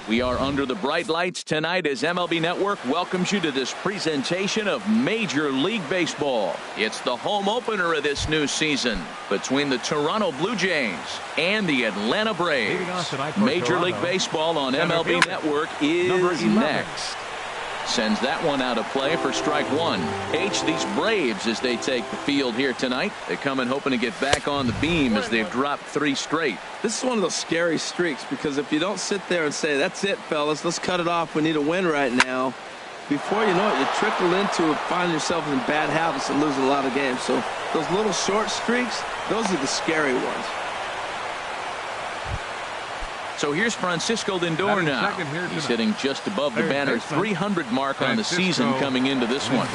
We are under the bright lights tonight as MLB Network welcomes you to this presentation of Major League Baseball. It's the home opener of this new season between the Toronto Blue Jays and the Atlanta Braves. Major League Baseball on MLB Network is next. Sends that one out of play for strike one. These Braves, as they take the field here tonight, they come in hoping to get back on the beam as they've dropped 3 straight. This is one of those scary streaks, because if you don't sit there and say, that's it, fellas, let's cut it off, we need a win right now, before you know it, you trickle into finding yourself in bad habits and losing a lot of games. So those little short streaks, those are the scary ones. So here's Francisco Lindor now. He's hitting just above the banner 300 mark on the season coming into this one.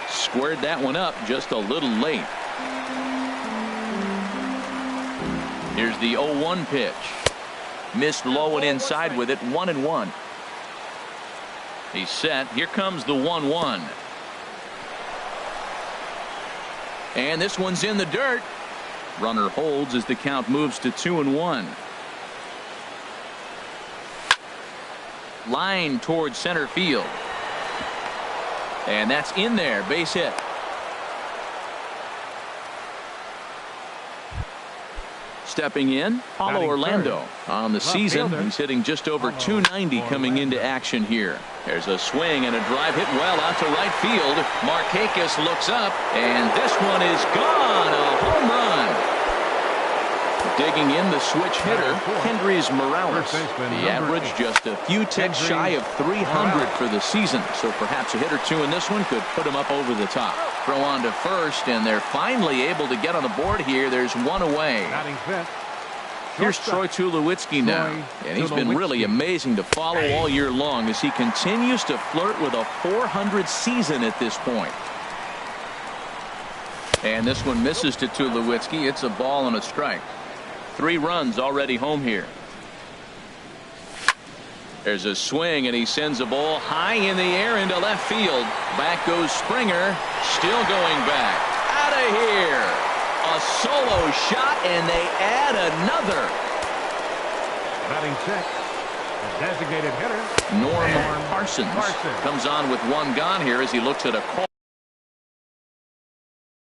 Squared that one up just a little late. Here's the 0-1 pitch. Missed low and inside with it, 1-1. He's set. Here comes the 1-1. And this one's in the dirt. Runner holds as the count moves to 2-1. Line towards center field. And that's in there. Base hit. Stepping in, Paulo Orlando. On the season, he's hitting just over 290 coming into action here. There's a swing and a drive hit well out to right field. Markakis looks up, and this one is gone. A home run. Digging in, the switch hitter, Kendrys Morales. The average just a few ticks shy of 300 for the season. So perhaps a hit or two in this one could put him up over the top. Throw on to first, and they're finally able to get on the board here. There's one away. Here's Troy Tulowitzki now. And he's been really amazing to follow all year long as he continues to flirt with a .400 season at this point. And this one misses to Tulowitzki. It's a ball and a strike. 3 runs already home here. There's a swing, and he sends a ball high in the air into left field. Back goes Springer. Still going back. Out of here. A solo shot, and they add another. Batting check. The designated hitter. Norm Parsons comes on with 1 gone here as he looks at a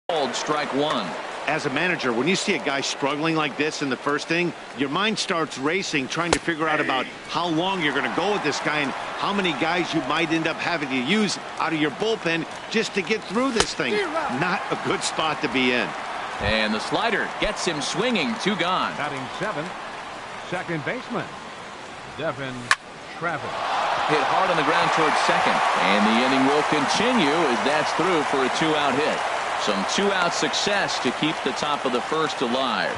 called strike 1. As a manager, when you see a guy struggling like this in the first inning, your mind starts racing, trying to figure out about how long you're going to go with this guy and how many guys you might end up having to use out of your bullpen just to get through this thing. Not a good spot to be in. And the slider gets him swinging. 2 gone. Batting 7th, second baseman, Devin Travis. Hit hard on the ground towards second. And the inning will continue as that's through for a 2-out hit. Some 2-out success to keep the top of the first alive.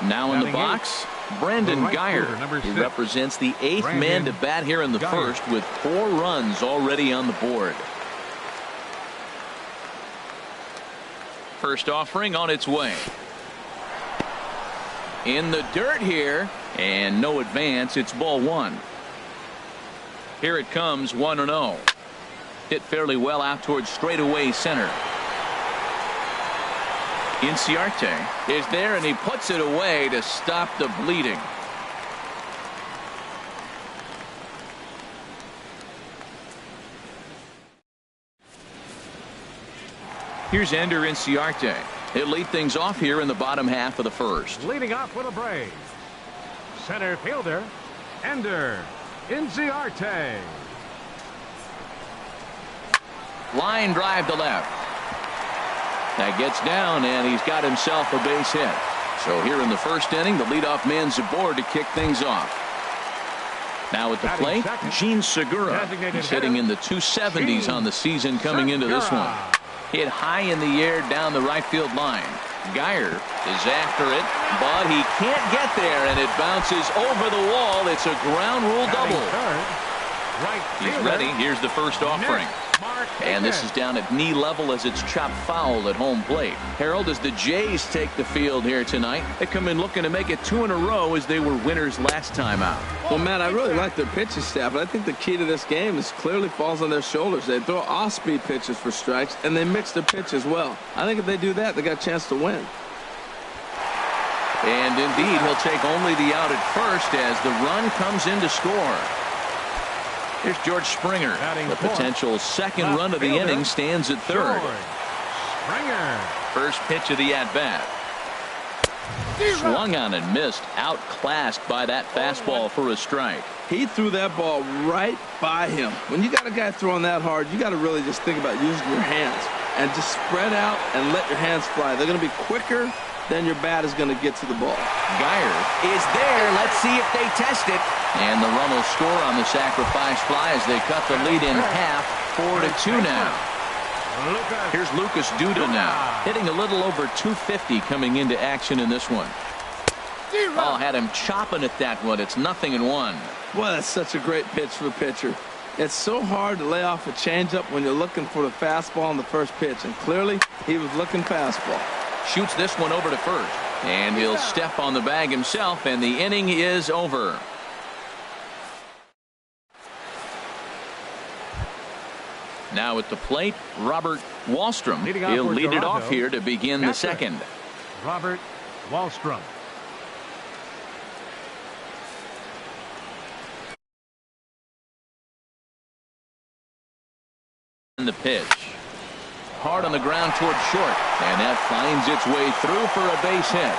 Now in the box, Brandon Guyer. He represents the 8th man to bat here in the first with 4 runs already on the board. First offering on its way. In the dirt here, and no advance. It's ball 1. Here it comes, 1-0. Hit fairly well out towards straightaway center. Inciarte is there, and he puts it away to stop the bleeding. Here's Ender Inciarte. He'll lead things off here in the bottom half of the first. Leading off for the Braves, center fielder Ender Inciarte. Line drive to left. That gets down, and he's got himself a base hit. So here in the first inning, the leadoff man's aboard to kick things off. Now at the plate, Gene Segura. He's hitting in the 270s on the season coming into this one. Hit high in the air down the right field line. Guyer is after it, but he can't get there, and it bounces over the wall. It's a ground rule double. He's ready. Here's the first offering. And this is down at knee level as it's chopped foul at home plate. Harold, as the Jays take the field here tonight, they come in looking to make it 2 in a row as they were winners last time out. Well, Matt, I really like their pitching staff, but I think the key to this game is clearly falls on their shoulders. They throw off-speed pitches for strikes, and they mix the pitch as well. I think if they do that, they got a chance to win. And indeed, he'll take only the out at first as the run comes in to score. Here's George Springer. The potential second run of the inning stands at third. Springer. First pitch of the at-bat. Swung on and missed. Outclassed by that fastball for a strike. He threw that ball right by him. When you got a guy throwing that hard, you got to really just think about using your hands and just spread out and let your hands fly. They're going to be quicker than your bat is going to get to the ball. Geyer is there. Let's see if they test it. And the run will score on the sacrifice fly as they cut the lead in half, 4-2 now. Here's Lucas Duda now, hitting a little over 250 coming into action in this one. Oh, had him chopping at that one. It's 0-1. Boy, that's such a great pitch for a pitcher. It's so hard to lay off a changeup when you're looking for the fastball on the first pitch, and clearly he was looking fastball. Shoots this one over to first, and he'll step on the bag himself, and the inning is over. Now at the plate, Robert Wallstrom. He'll lead it off here to begin the second. Robert Wallstrom. And the pitch. Hard on the ground toward short, and that finds its way through for a base hit.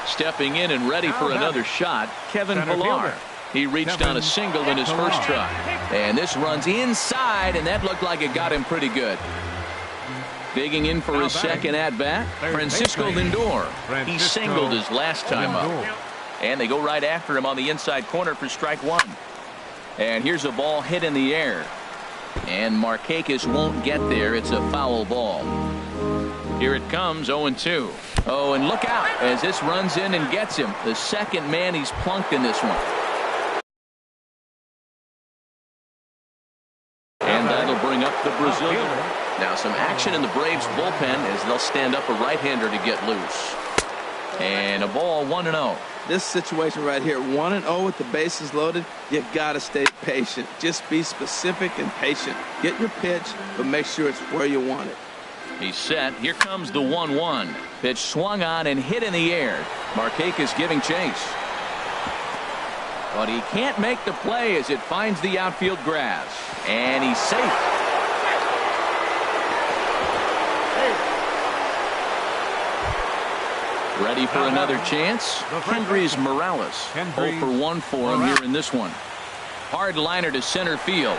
Stepping in and ready for another shot, Kevin Pillar. He reached on a single in his first try. And this runs inside, and that looked like it got him pretty good. Digging in for his second at-bat, Francisco Lindor. He singled his last time up. And they go right after him on the inside corner for strike one. And here's a ball hit in the air. And Markakis won't get there. It's a foul ball. Here it comes, 0-2. Oh, and look out as this runs in and gets him. The second man he's plunked in this one. And that'll bring up the Brazilian. Now some action in the Braves bullpen as they'll stand up a right-hander to get loose. And a ball, 1-0. This situation right here, 1-0 with the bases loaded, you got to stay patient. Just be specific and patient. Get your pitch, but make sure it's where you want it. He's set. Here comes the 1-1. Pitch swung on and hit in the air. Markakis giving chase. But he can't make the play as it finds the outfield grass. And he's safe. Ready for another chance? Hendrys Morales. 0 for 1 for him here in this one. Hard liner to center field.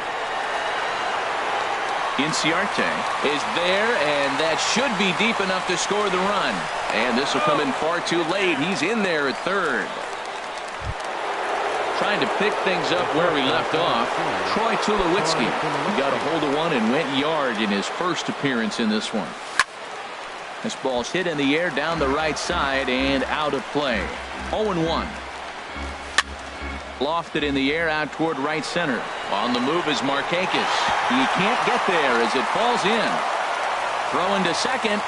Inciarte is there, and that should be deep enough to score the run. And this will come in far too late. He's in there at third. Trying to pick things up where we left off. Troy Tulowitzki. He got a hold of one and went yard in his first appearance in this one. This ball's hit in the air down the right side and out of play. 0-1. Lofted in the air out toward right center. On the move is Markakis. He can't get there as it falls in. Throw into second.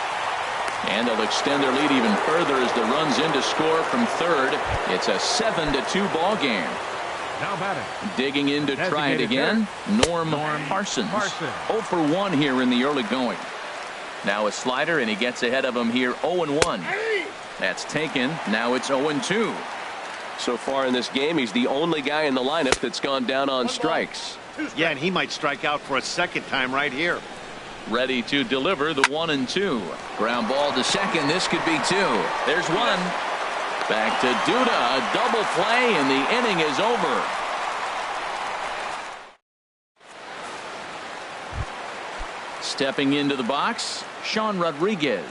And they'll extend their lead even further as the run's in to score from third. It's a 7-2 ball game. Now batting. Digging in to try it again. Norm Parsons. 0 for 1 here in the early going. Now a slider, and he gets ahead of him here. 0-1. That's taken. Now it's 0-2. So far in this game, he's the only guy in the lineup that's gone down on strikes. Yeah, and he might strike out for a second time right here. Ready to deliver the 1-2. Ground ball to second. This could be 2. There's one. Back to Duda. A double play, and the inning is over. Stepping into the box, Sean Rodriguez.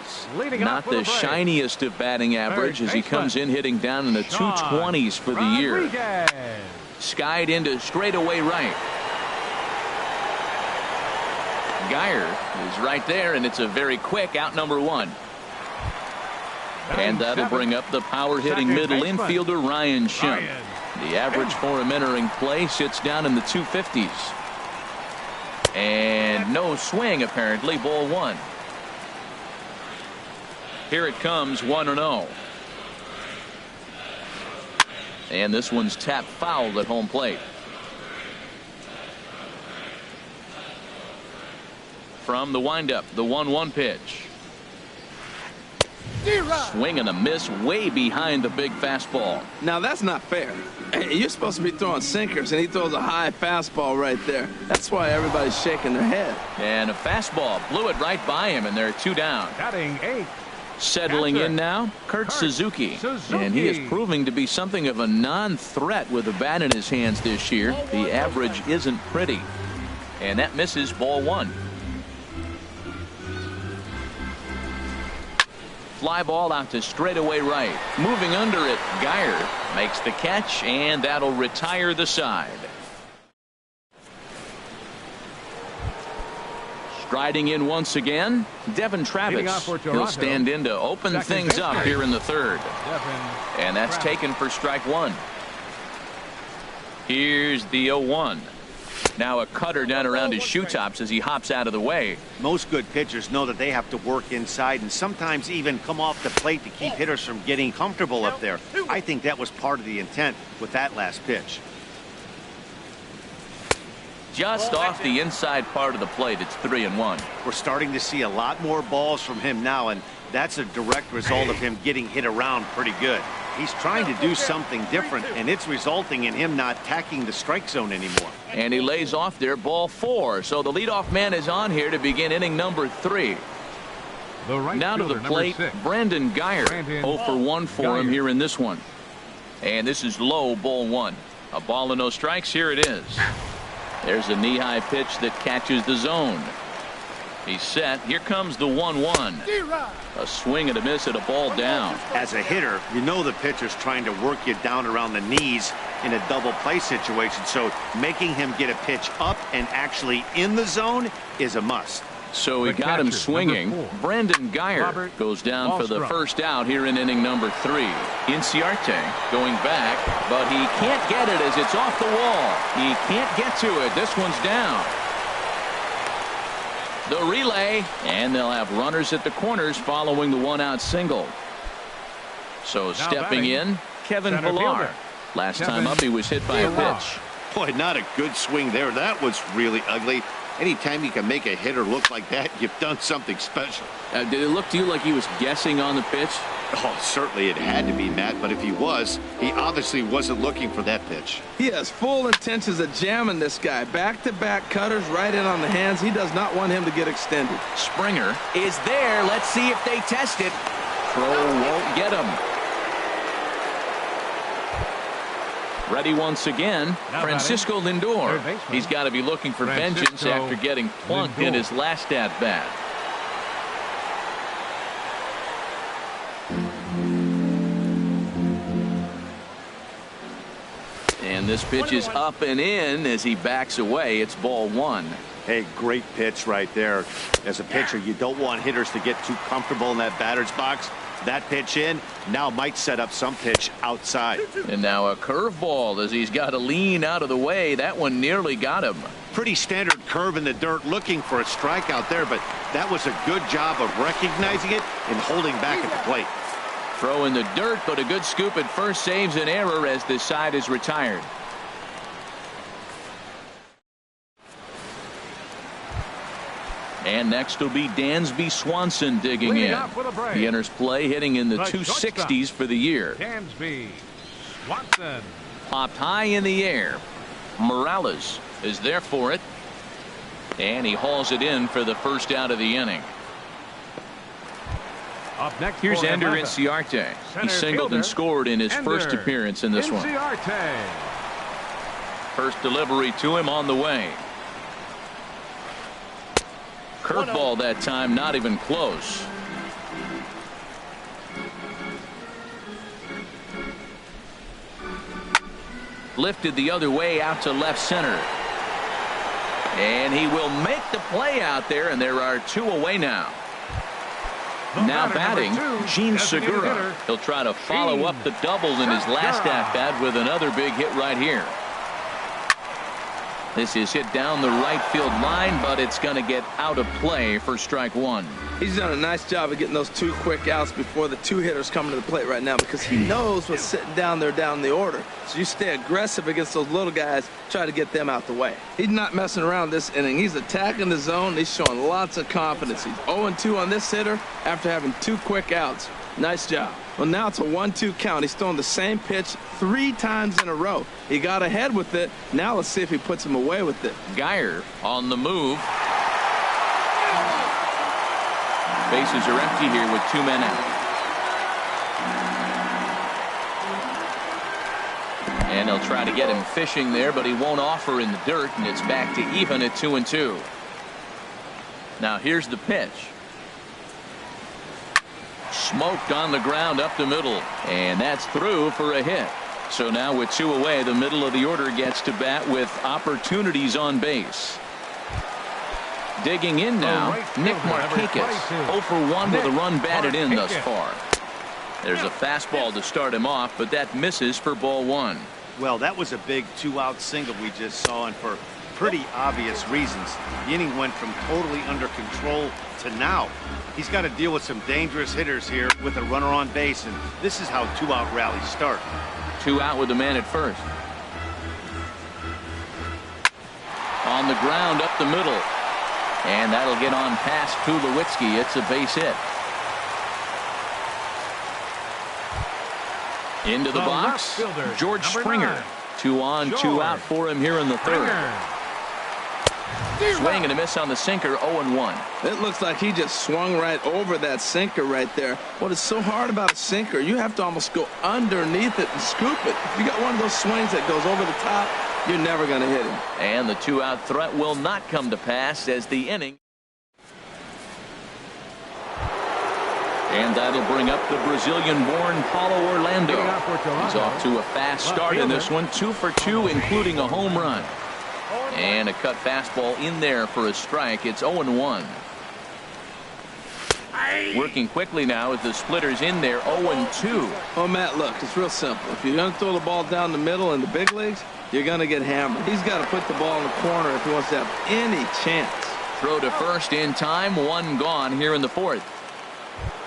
Not the shiniest of batting average as he comes in hitting down in the 220s for the year. Skied into straightaway right. Geyer is right there, and it's a very quick out number 1. And that'll bring up the power-hitting middle infielder Ryan Schimpf. The average for him entering play sits down in the 250s. And no swing, apparently. Ball 1. Here it comes, 1-0. And this one's tapped foul at home plate. from the windup, the 1-1 pitch. Swing and a miss way behind the big fastball. Now that's not fair. You're supposed to be throwing sinkers, and he throws a high fastball right there. That's why everybody's shaking their head. And a fastball blew it right by him, and there are 2 down. Batting 8. Settling in now, Kurt Suzuki. And he is proving to be something of a non-threat with the bat in his hands this year. The average isn't pretty. And that misses, ball 1. Fly ball out to straightaway right. Moving under it, Geyer makes the catch, and that'll retire the side. Striding in once again, Devin Travis. He'll stand in to open things up here in the 3rd. And that's taken for strike 1. Here's the 0-1. Now a cutter down around his shoe tops as he hops out of the way. Most good pitchers know that they have to work inside and sometimes even come off the plate to keep hitters from getting comfortable up there. I think that was part of the intent with that last pitch. Just off the inside part of the plate, it's 3-1. We're starting to see a lot more balls from him now, and that's a direct result of him getting hit around pretty good. He's trying to do something different, and it's resulting in him not attacking the strike zone anymore. And he lays off there, ball 4. So the leadoff man is on here to begin inning number 3. Now to the plate, Brandon Geyer. 0 for 1 for him here in this one. And this is low, ball 1. A ball and no strikes. Here it is. There's a knee-high pitch that catches the zone. He's set. Here comes the 1-1. A swing and a miss at a ball down. As a hitter, you know the pitcher's trying to work you down around the knees in a double play situation, so making him get a pitch up and actually in the zone is a must. So he got him swinging. Brandon Geyer goes down for the first out here in inning number 3. Inciarte going back, but he can't get it as it's off the wall. He can't get to it. This one's down. The relay, and they'll have runners at the corners following the 1-out single. So stepping in, Kevin Villar. Last time up, he was hit by a pitch. Boy, not a good swing there. That was really ugly. Anytime you can make a hitter look like that, you've done something special. Did it look to you like he was guessing on the pitch? Oh, certainly it had to be, Matt, but if he was, he obviously wasn't looking for that pitch. He has full intentions of jamming this guy. Back-to-back cutters right in on the hands. He does not want him to get extended. Springer is there. Let's see if they test it. Throw won't get him. Ready once again, Francisco Lindor. He's got to be looking for vengeance after getting plunked in his last at-bat. And this pitch is up and in as he backs away. It's ball 1. Hey, great pitch right there. As a pitcher, you don't want hitters to get too comfortable in that batter's box. That pitch in now might set up some pitch outside. And now a curveball as he's got to lean out of the way. That one nearly got him. Pretty standard curve in the dirt, looking for a strikeout there, but that was a good job of recognizing it and holding back at the plate. Throw in the dirt, but a good scoop at first saves an error as this side is retired. And next will be Dansby Swanson digging in. He enters play hitting in the 260s for the year. Dansby Swanson. Popped high in the air. Morales is there for it. And he hauls it in for the first out of the inning. Up next, here's Ender Inciarte. He singled and scored in his first appearance in this one. First delivery to him on the way. Curveball that time, not even close. Lifted the other way out to left center. And he will make the play out there, and there are 2 away now. Now batting, Gene Segura. He'll try to follow up the double in his last at-bat with another big hit right here. This is hit down the right field line, but it's going to get out of play for strike one. He's done a nice job of getting those 2 quick outs before the 2 hitters come to the plate right now, because he knows what's sitting down there down the order. So you stay aggressive against those little guys, try to get them out the way. He's not messing around this inning. He's attacking the zone. He's showing lots of confidence. He's 0-2 on this hitter after having 2 quick outs. Nice job. Well, now it's a 1-2 count. He's throwing the same pitch 3 times in a row. He got ahead with it. Now let's see if he puts him away with it. Geyer on the move. Bases are empty here with 2 men out. And he'll try to get him fishing there, but he won't offer in the dirt, and it's back to even at 2-2. Now here's the pitch. Smoked on the ground up the middle, and that's through for a hit. So now with 2 away, the middle of the order gets to bat with opportunities on base. Digging in now, Nick Markakis, 0 for 1 with a run batted in thus far. There's a fastball to start him off, but that misses for ball 1. Well, that was a big 2-out single we just saw, and for pretty obvious reasons. The inning went from totally under control to now. He's got to deal with some dangerous hitters here with a runner on base, and this is how 2-out rallies start. 2 out with the man at first. On the ground up the middle. And that'll get on past Tulowitzki. It's a base hit. Into the box, George Springer. 2 on, 2 out for him here in the 3rd. Swing and a miss on the sinker, 0-1. It looks like he just swung right over that sinker right there. What is so hard about a sinker, you have to almost go underneath it and scoop it. If you got one of those swings that goes over the top, you're never going to hit him. And the 2-out threat will not come to pass as the inning. And that'll bring up the Brazilian-born Paulo Orlando. He's off to a fast start in this one, 2 for 2, including a home run. And a cut fastball in there for a strike. It's 0-1. Working quickly now as the splitter's in there, 0-2. Oh, Matt, look, it's real simple. If you're going to throw the ball down the middle in the big leagues, you're going to get hammered. He's got to put the ball in the corner if he wants to have any chance. Throw to first in time, 1 gone here in the 4th.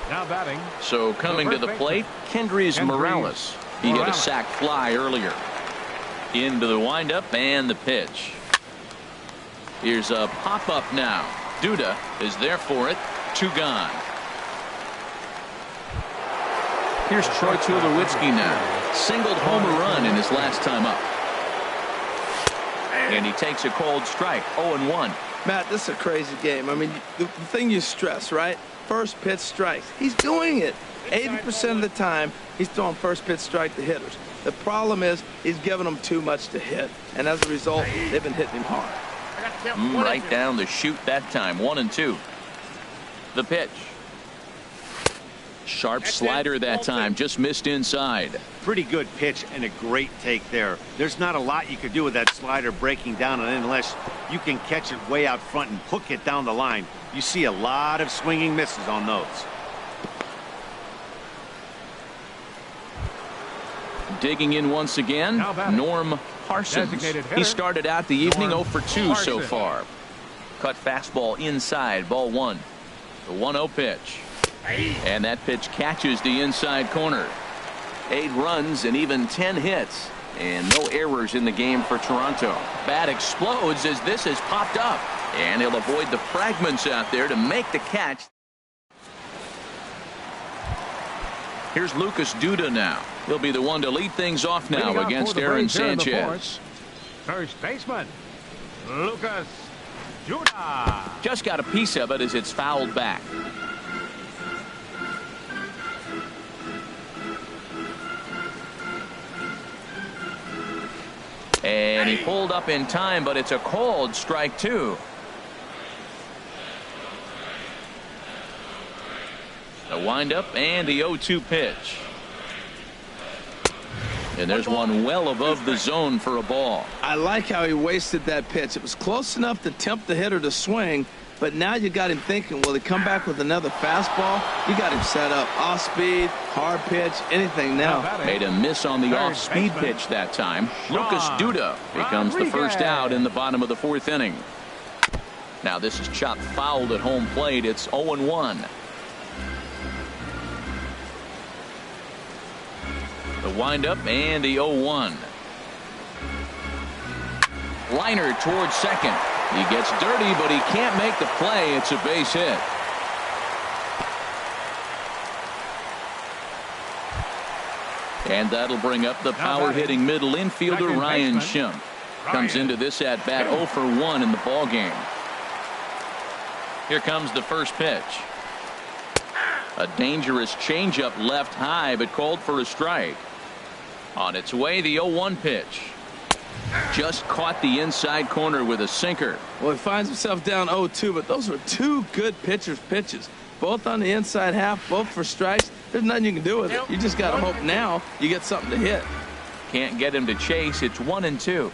Now batting. So coming to the plate, Kendrys Morales. He hit a sac fly earlier. Into the windup and the pitch. Here's a pop-up now. Duda is there for it. 2 gone. Here's Troy Tulowitzki now. Singled homer run in his last time up. And he takes a cold strike, 0-1. Matt, this is a crazy game. I mean, the thing you stress, right? First pitch strikes. He's doing it. 80% of the time, he's throwing first pitch strike to hitters. The problem is he's giving them too much to hit. And as a result, they've been hitting him hard. Right down the chute that time, 1-2. The pitch. Sharp slider that time, just missed inside. Pretty good pitch and a great take there. There's not a lot you could do with that slider breaking down on it unless you can catch it way out front and hook it down the line. You see a lot of swinging misses on those. Digging in once again, Norm Parsons. He started out the evening 0 for 2 so far. Cut fastball inside, ball 1. The 1-0 pitch. And that pitch catches the inside corner. 8 runs and even 10 hits. And no errors in the game for Toronto. Bat explodes as this has popped up. And he'll avoid the fragments out there to make the catch. Here's Lucas Duda now. He'll be the one to lead things off now against Aaron Sanchez. First baseman, Lucas Duda. Just got a piece of it as it's fouled back. And he pulled up in time, but it's a called strike 2. The windup and the 0-2 pitch. And there's one well above the zone for a ball. I like how he wasted that pitch. It was close enough to tempt the hitter to swing, but now you got him thinking, will he come back with another fastball? You got him set up. Off speed, hard pitch, anything now. Made a miss on the off-speed pitch that time. Lucas Duda becomes the first out in the bottom of the 4th inning. Now this is chopped fouled at home plate. It's 0-1. The windup and the 0-1. Liner towards second. He gets dirty, but he can't make the play. It's a base hit. And that'll bring up the power-hitting middle infielder Ryan Schimpf. Comes into this at-bat 0 for 1 in the ballgame. Here comes the first pitch. A dangerous changeup left high, but called for a strike. On its way, the 0-1 pitch. Just caught the inside corner with a sinker. Well, he finds himself down 0-2, but those were two good pitchers' pitches. Both on the inside half, both for strikes. There's nothing you can do with it. You just got to hope now you get something to hit. Can't get him to chase. It's 1-2.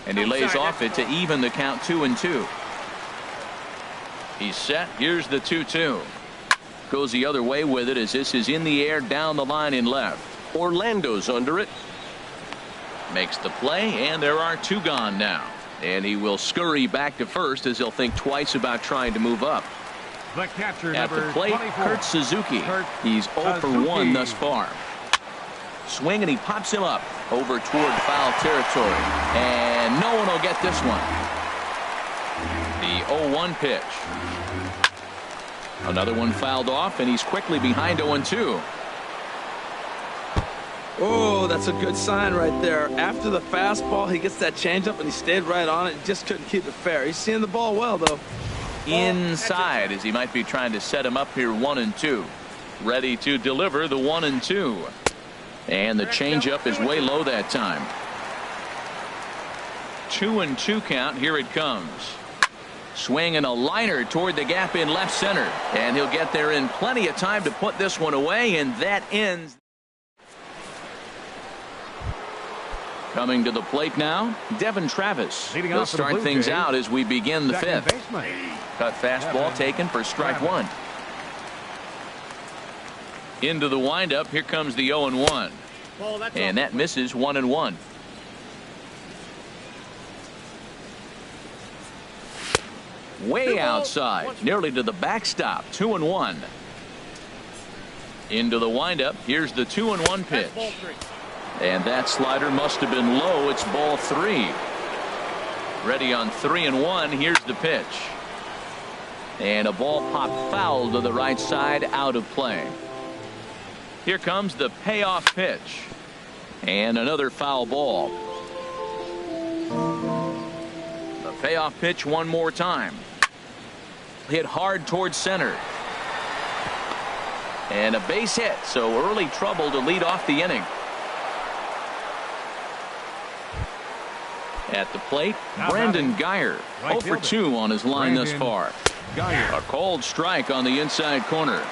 And he lays off it to even the count 2-2. He's set. Here's the 2-2. Goes the other way with it as this is in the air down the line in left. Orlando's under it. Makes the play, and there are 2 gone now. And he will scurry back to first as he'll think twice about trying to move up. The catcher, at the plate, 24. Kurt Suzuki. He's 0 for 1 thus far. Swing, and he pops him up over toward foul territory. And no one will get this one. The 0-1 pitch. Another one fouled off, and he's quickly behind 0-2. Oh, that's a good sign right there. After the fastball, he gets that changeup, and he stayed right on it. Just couldn't keep it fair. He's seeing the ball well, though. Inside, as he might be trying to set him up here 1-2. Ready to deliver the 1-2. And the changeup is way low that time. 2-2 count. Here it comes. Swing and a liner toward the gap in left center. And he'll get there in plenty of time to put this one away, and that ends. Coming to the plate now, Devin Travis. He'll start things out as we begin the 5th. Cut fastball taken for strike 1. Into the windup. Here comes the 0-1. And that misses 1-1. Way outside, nearly to the backstop. 2-1. Into the windup. Here's the 2-1 pitch. And that slider must have been low. It's ball 3. Ready on 3-1. Here's the pitch. And a ball popped foul to the right side, out of play. Here comes the payoff pitch. And another foul ball. The payoff pitch one more time. Hit hard towards center. And a base hit, so early trouble to lead off the inning. At the plate, Brandon Geyer, 0 for 2 on his line thus far. A called strike on the inside corner.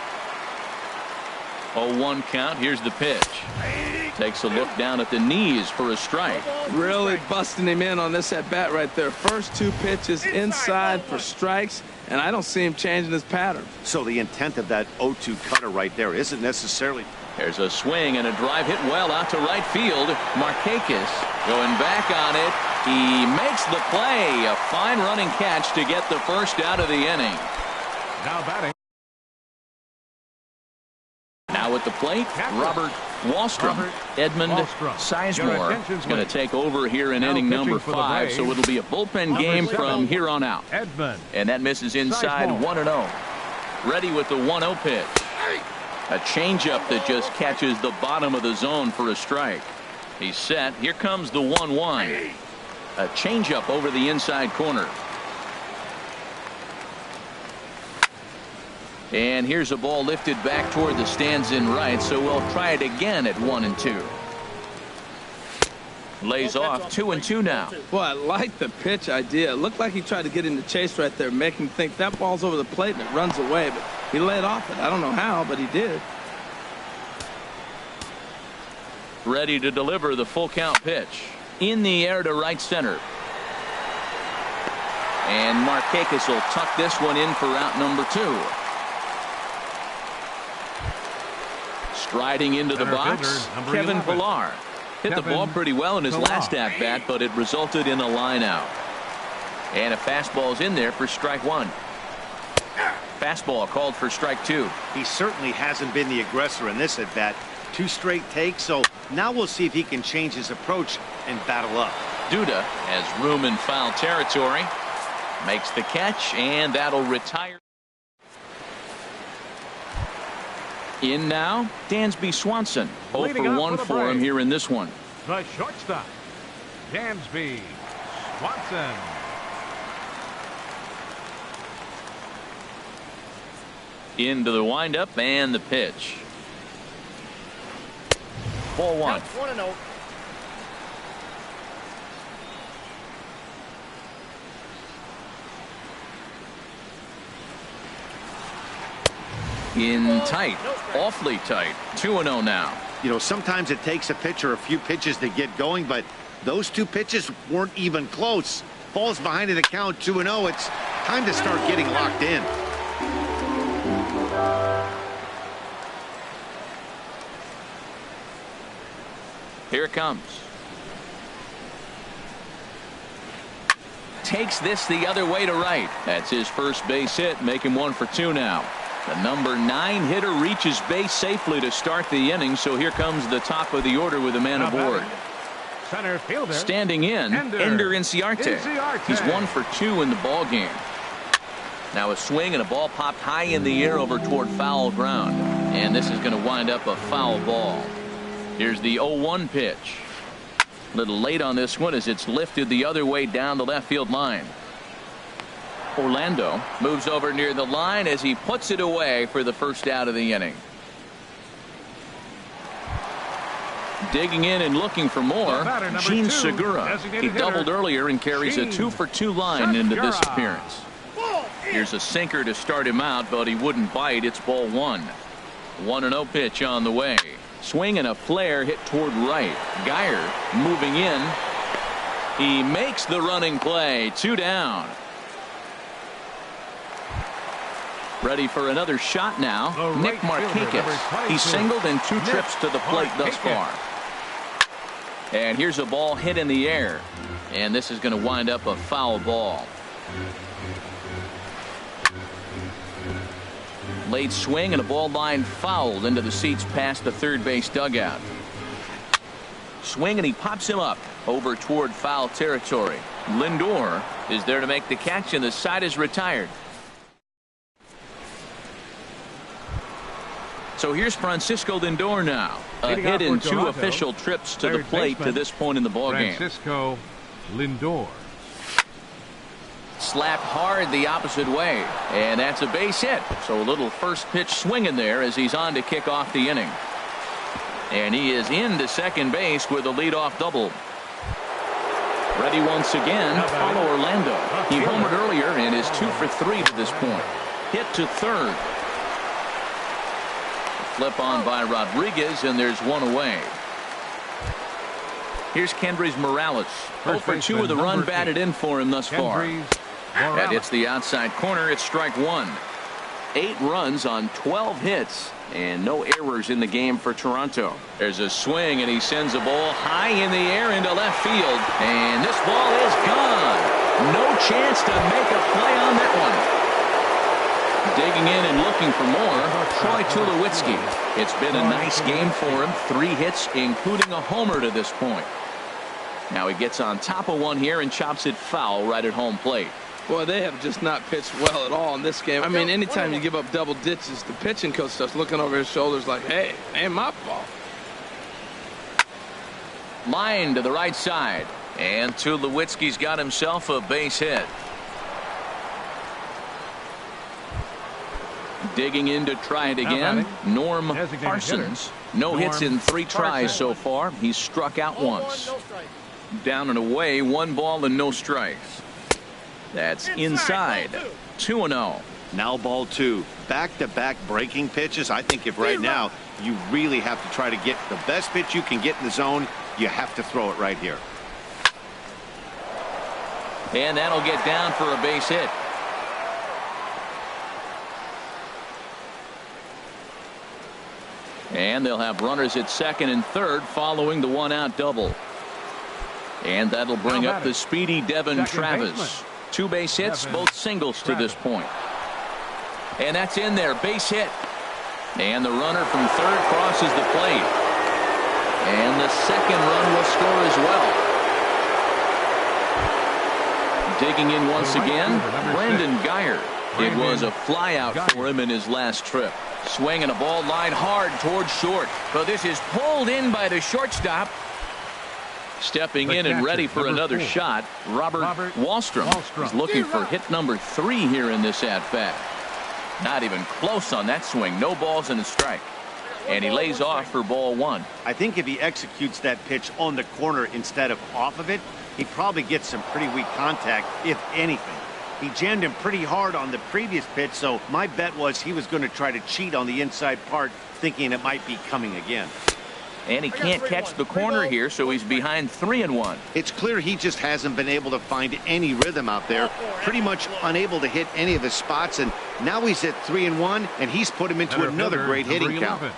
0-1 count. Here's the pitch. Takes a look down at the knees for a strike. Really busting him in on this at bat right there. First 2 pitches inside for strikes, and I don't see him changing his pattern. So the intent of that 0-2 cutter right there isn't necessarily. There's a swing and a drive hit well out to right field. Markakis going back on it. He makes the play. A fine running catch to get the first out of the inning. Now batting. Now at the plate, Robert Wallstrom. Edmund Sizemore is going to take over here in inning number 5, so it'll be a bullpen game from here on out. And that misses inside 1-0. Ready with the 1-0 pitch. A changeup that just catches the bottom of the zone for a strike. He's set. Here comes the 1-1. A changeup over the inside corner. And here's a ball lifted back toward the stands in right, so we'll try it again at 1-2. Lays off 2-2 now. Boy, I like the pitch idea. It looked like he tried to get in the chase right there, make him think that ball's over the plate and it runs away, but he laid off it. I don't know how, but he did. Ready to deliver the full count pitch. In the air to right center. And Markakis will tuck this one in for out number 2. Striding into the box, Kevin Pillar. Hit the ball pretty well in his last at-bat, but it resulted in a line out. And a fastball's in there for strike 1. Fastball called for strike 2. He certainly hasn't been the aggressor in this at-bat. 2 straight takes, so now we'll see if he can change his approach and battle up. Duda has room in foul territory. Makes the catch, and that'll retire. In now, Dansby Swanson. 0 for 1 for him here in this one. The shortstop, Dansby Swanson. Into the windup and the pitch. Ball 1. 1-0. In tight, awfully tight. 2-0 now. You know, sometimes it takes a pitcher a few pitches to get going, but those 2 pitches weren't even close. Falls behind in the count, 2-0. It's time to start getting locked in. Here it comes. Takes this the other way to right. That's his first base hit, making 1 for 2 now. The number 9 hitter reaches base safely to start the inning, so here comes the top of the order with a man aboard. Center fielder. Standing in, Ender Inciarte. He's 1 for 2 in the ball game. Now a swing and a ball popped high in the air over toward foul ground. And this is going to wind up a foul ball. Here's the 0-1 pitch. A little late on this one as it's lifted the other way down the left field line. Orlando moves over near the line as he puts it away for the first out of the inning. Digging in and looking for more, Gene Segura. He doubled earlier and carries a 2 for 2 line into this appearance. Here's a sinker to start him out, but he wouldn't bite. It's ball 1. 1-0 pitch on the way. Swing and a flare hit toward right. Geyer moving in. He makes the running play. 2 down. Ready for another shot now. Nick Markakis. He's singled in 2 trips to the plate thus far. And here's a ball hit in the air. And this is going to wind up a foul ball. Late swing and a ball line fouled into the seats past the third base dugout. Swing and he pops him up over toward foul territory. Lindor is there to make the catch and the side is retired. So here's Francisco Lindor now. A hit in 2 official trips to the plate to this point in the ballgame. Francisco Lindor. Slapped hard the opposite way, and that's a base hit. So a little first pitch swinging there as he's on to kick off the inning. And he is into second base with a leadoff double. Ready once again, Paulo Orlando. He homered earlier and is 2 for 3 to this point. Hit to third. Flip on by Rodriguez, and there's 1 away. Here's Kendrys Morales. 0 for 2 with a run batted in for him thus far. That hits the outside corner. It's strike 1. 8 runs on 12 hits and no errors in the game for Toronto. There's a swing and he sends a ball high in the air into left field, and this ball is gone. No chance to make a play on that one. Digging in and looking for more, Troy Tulowitzki. It's been a nice game for him. 3 hits, including a homer to this point. Now he gets on top of one here and chops it foul right at home plate. Boy, they have just not pitched well at all in this game. I mean, anytime you give up double ditches, the pitching coach starts looking over his shoulders like, hey, ain't my fault. Line to the right side, and Tulowitzki's got himself a base hit. Digging in to try it again, Norm Parsons. No hits in 3 tries so far. He's struck out once. Down and away, 1 ball and no strikes. That's inside. 2-0. Now ball 2. Back-to-back breaking pitches. I think if right now you really have to try to get the best pitch you can get in the zone, you have to throw it right here. And that'll get down for a base hit. And they'll have runners at second and third following the one-out double. And that'll bring up the speedy Devin Travis. 2 base hits, both singles to this point. And that's in there, base hit. And the runner from third crosses the plate. And the second run will score as well. Digging in once again, Brandon Geyer. It was a flyout for him in his last trip. Swinging a ball line hard towards short. But this is pulled in by the shortstop. Stepping in and ready for another shot, Robert Wallstrom is looking for hit number 3 here in this at-bat. Not even close on that swing. No balls and a strike. And he lays off for ball 1. I think if he executes that pitch on the corner instead of off of it, he probably gets some pretty weak contact, if anything. He jammed him pretty hard on the previous pitch, so my bet was he was going to try to cheat on the inside part, thinking it might be coming again. And he can't catch the corner here, so he's behind 3-1. It's clear he just hasn't been able to find any rhythm out there. Pretty much unable to hit any of his spots, and now he's at 3-1, and he's put him into another great hitting count.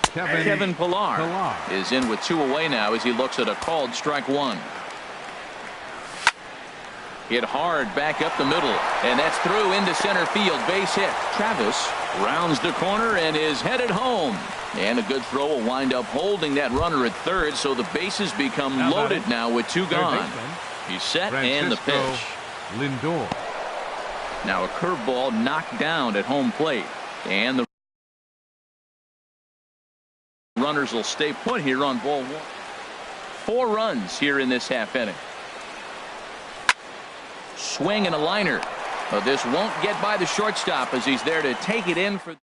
Kevin Pillar is in with 2 away now as he looks at a called strike 1. Hit hard back up the middle, and that's through into center field. Base hit. Travis rounds the corner and is headed home. And a good throw will wind up holding that runner at third, so the bases become loaded now with 2 gone. He's set and the pitch. Lindor. Now a curveball knocked down at home plate, and the runners will stay put here on ball 1. 4 runs here in this half inning. Swing and a liner. But this won't get by the shortstop as he's there to take it in for.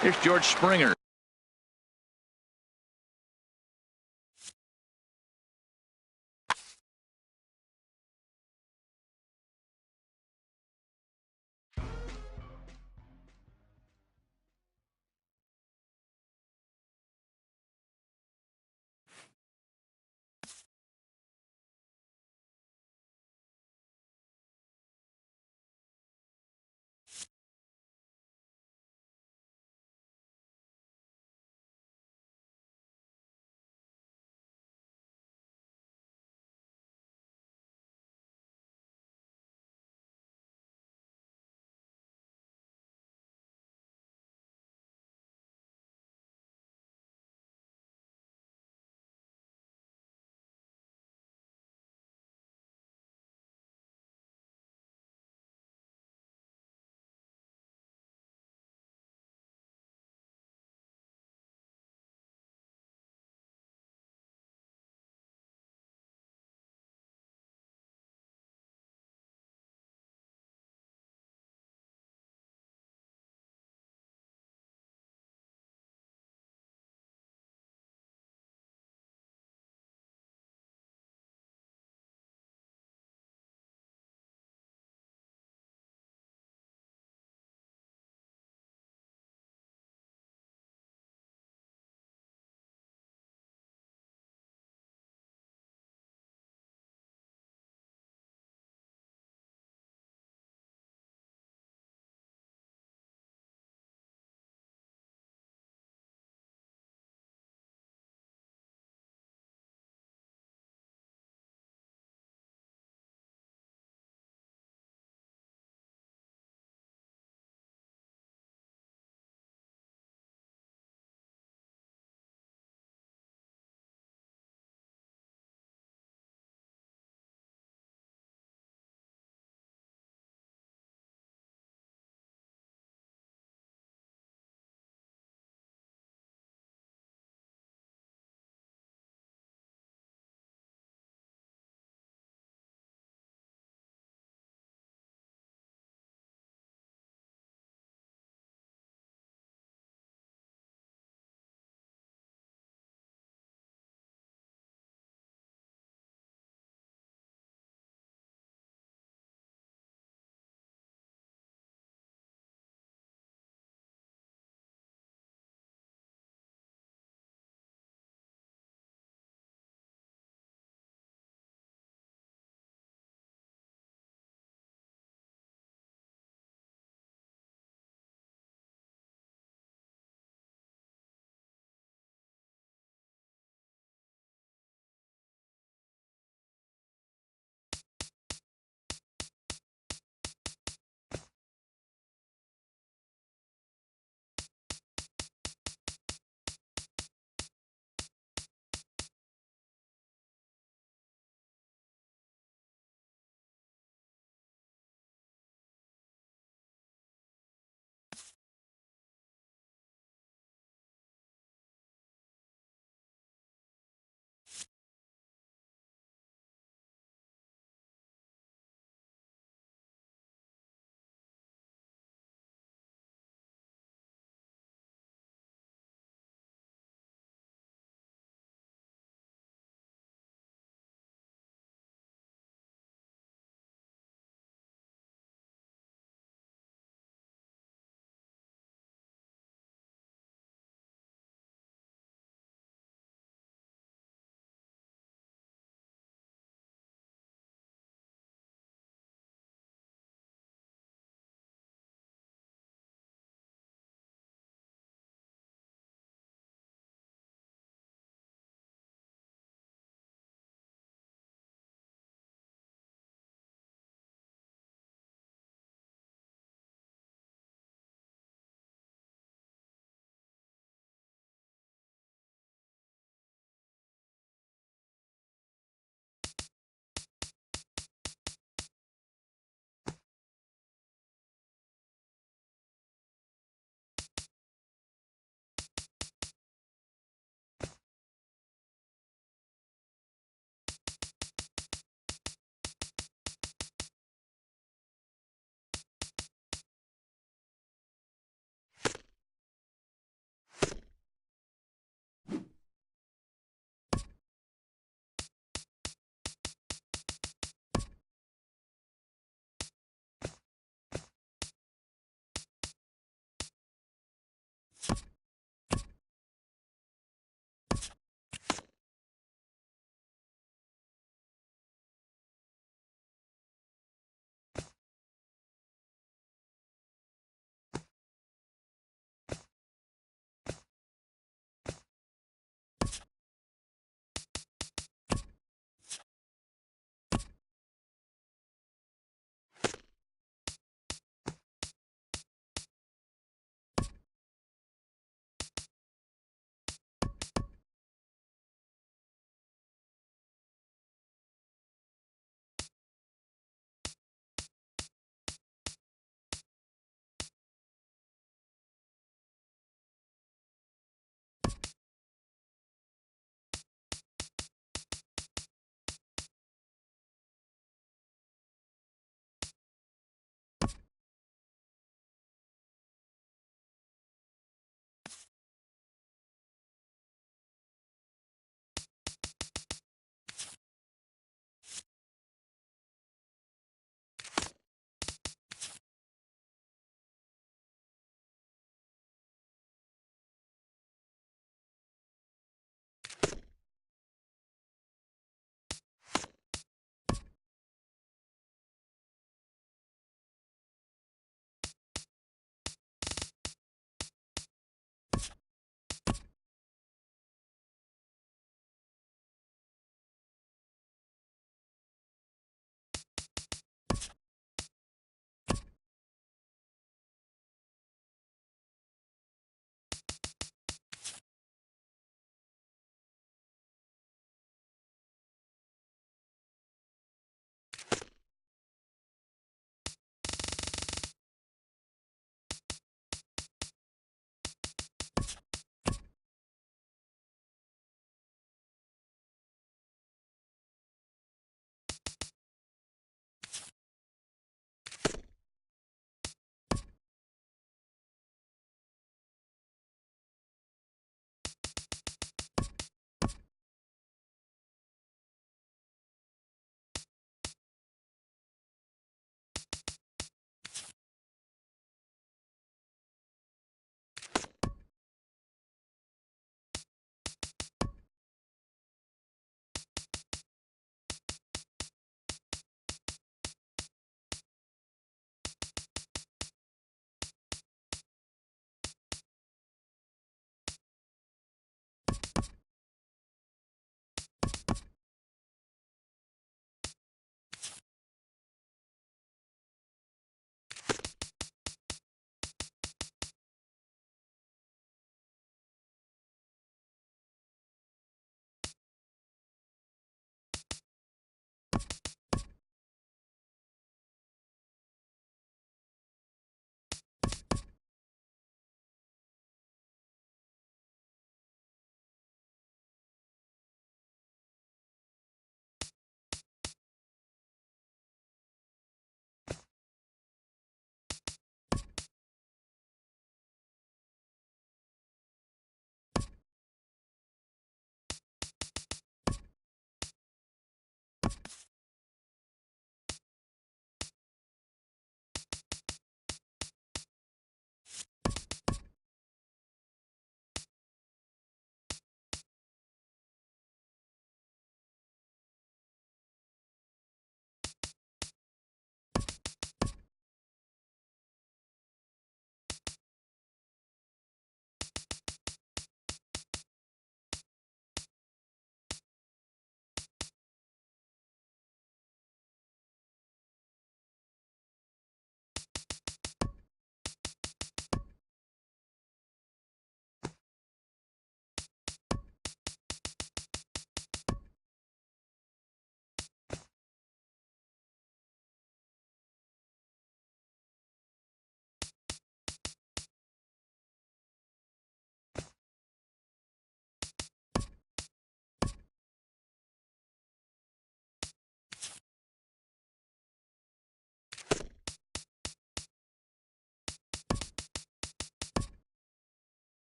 Here's George Springer.